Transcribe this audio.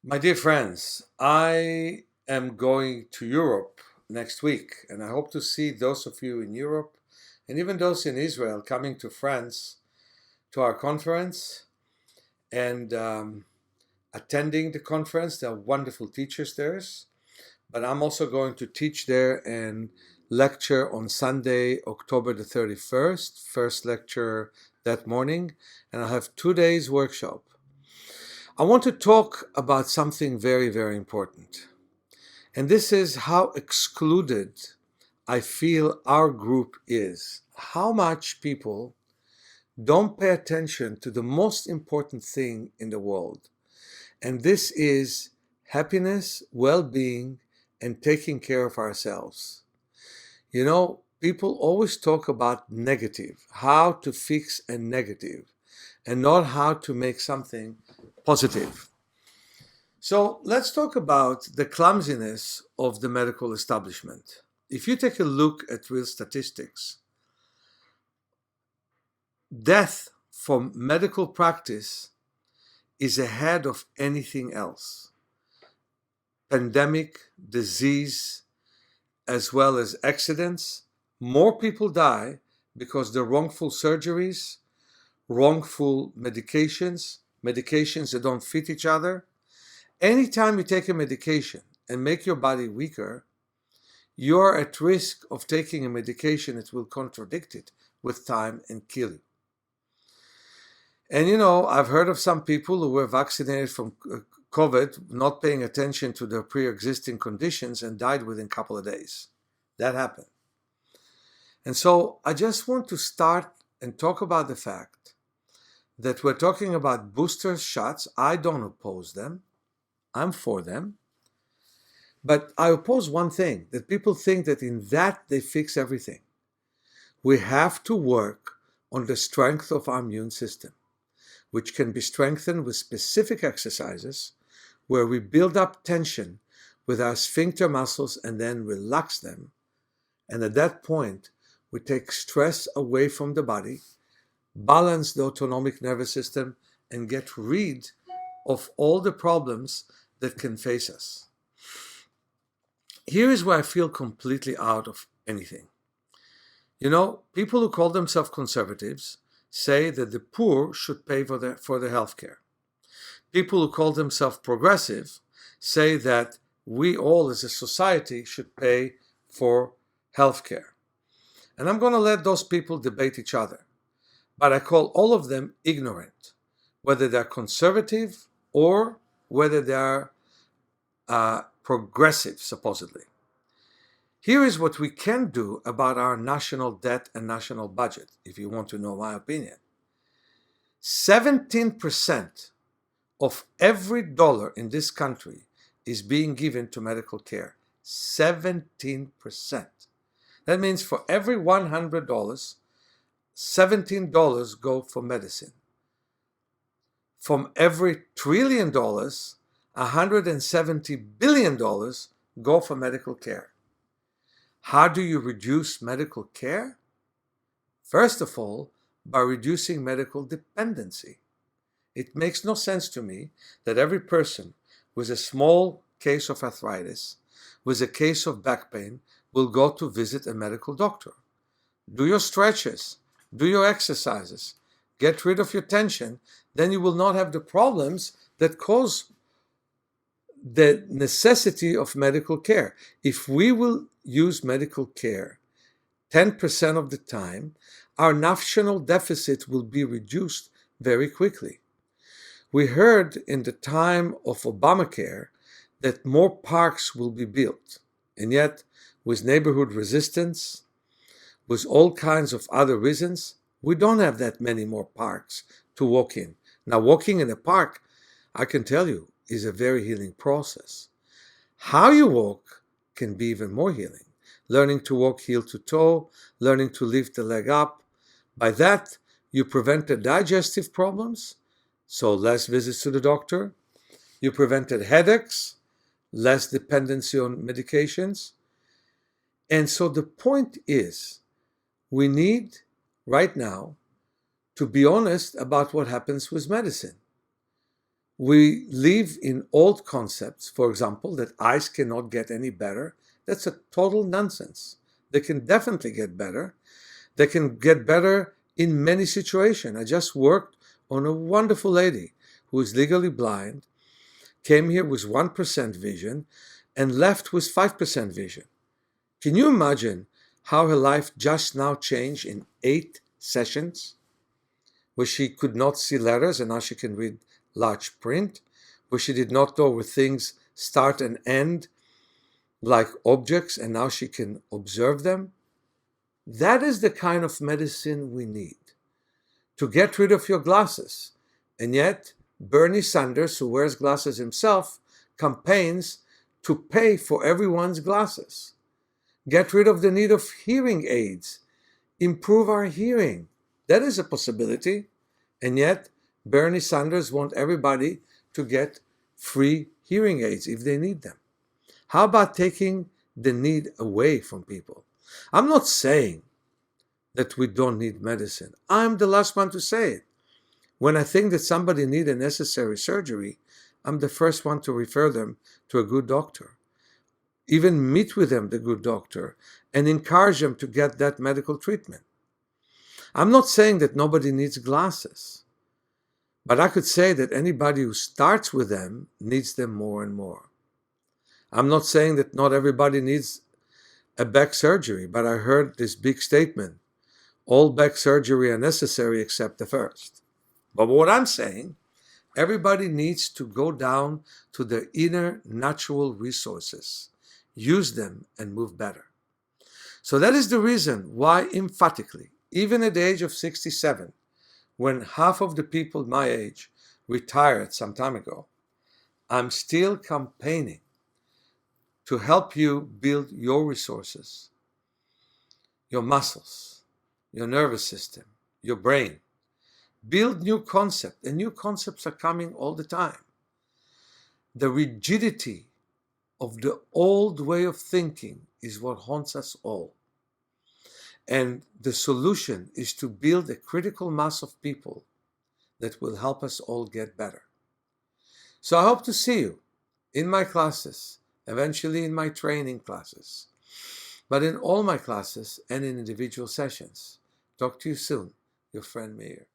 My dear friends, I am going to Europe next week, and I hope to see those of you in Europe and even those in Israel coming to France to our conference and attending the conference. There are wonderful teachers there, but I'm also going to teach there and lecture on Sunday, October the 31st, first lecture that morning, and I'll have 2 days workshop. I want to talk about something very, very important. And this is how excluded I feel our group is. How much people don't pay attention to the most important thing in the world. And this is happiness, well-being, and taking care of ourselves. You know, people always talk about negative, how to fix a negative, and not how to make something positive. So let's talk about the clumsiness of the medical establishment. If you take a look at real statistics, death from medical practice is ahead of anything else. Pandemic, disease, as well as accidents, more people die because the wrongful surgeries, wrongful medications that don't fit each other. Anytime you take a medication and make your body weaker, you're at risk of taking a medication that will contradict it with time and kill you. And you know, I've heard of some people who were vaccinated from COVID not paying attention to their pre-existing conditions and died within a couple of days. That happened. And so I just want to start and talk about the fact that we're talking about booster shots. I don't oppose them. I'm for them. But I oppose one thing, that people think that in that they fix everything. We have to work on the strength of our immune system, which can be strengthened with specific exercises where we build up tension with our sphincter muscles and then relax them. And at that point, we take stress away from the body, balance the autonomic nervous system, and get rid of all the problems that can face us. Here is where I feel completely out of anything. You know, people who call themselves conservatives say that the poor should pay for the health care. People who call themselves progressive say that we all as a society should pay for health care. And I'm going to let those people debate each other. But I call all of them ignorant, whether they're conservative or whether they are progressive, supposedly. Here is what we can do about our national debt and national budget, if you want to know my opinion. 17% of every dollar in this country is being given to medical care. 17%. That means for every $100, $17 go for medicine. From every $1 trillion, $170 billion go for medical care. How do you reduce medical care? First of all, by reducing medical dependency. It makes no sense to me that every person with a small case of arthritis, with a case of back pain, will go to visit a medical doctor. Do your stretches, do your exercises, get rid of your tension, then you will not have the problems that cause the necessity of medical care. If we will use medical care 10% of the time, our national deficit will be reduced very quickly. We heard in the time of Obamacare that more parks will be built, and yet with neighborhood resistance, with all kinds of other reasons, we don't have that many more parks to walk in. Now, walking in a park, I can tell you, is a very healing process. How you walk can be even more healing. Learning to walk heel to toe, learning to lift the leg up. By that, you prevent the digestive problems, so less visits to the doctor. You prevented headaches, less dependency on medications. And so the point is, we need right now to be honest about what happens with medicine. We live in old concepts, for example, that eyes cannot get any better. That's a total nonsense. They can definitely get better. They can get better in many situations. I just worked on a wonderful lady who is legally blind, came here with 1% vision, and left with 5% vision. Can you imagine how her life just now changed in 8 sessions? Where she could not see letters and now she can read large print, where she did not know where things start and end like objects and now she can observe them. That is the kind of medicine we need. To get rid of your glasses. And yet, Bernie Sanders, who wears glasses himself, campaigns to pay for everyone's glasses. Get rid of the need of hearing aids. Improve our hearing. That is a possibility. And yet, Bernie Sanders wants everybody to get free hearing aids if they need them. How about taking the need away from people? I'm not saying that we don't need medicine. I'm the last one to say it. When I think that somebody needs a necessary surgery, I'm the first one to refer them to a good doctor. Even meet with them, the good doctor, and encourage them to get that medical treatment. I'm not saying that nobody needs glasses, but I could say that anybody who starts with them needs them more and more. I'm not saying that not everybody needs a back surgery, but I heard this big statement, all back surgery are necessary except the first. But what I'm saying, everybody needs to go down to their inner natural resources, use them and move better. So that is the reason why emphatically, even at the age of 67, when half of the people my age retired some time ago, I'm still campaigning to help you build your resources, your muscles, your nervous system, your brain. Build new concepts, and new concepts are coming all the time. The rigidity of the old way of thinking is what haunts us all. And the solution is to build a critical mass of people that will help us all get better. So I hope to see you in my classes, eventually in my training classes, but in all my classes and in individual sessions. Talk to you soon, your friend Meir.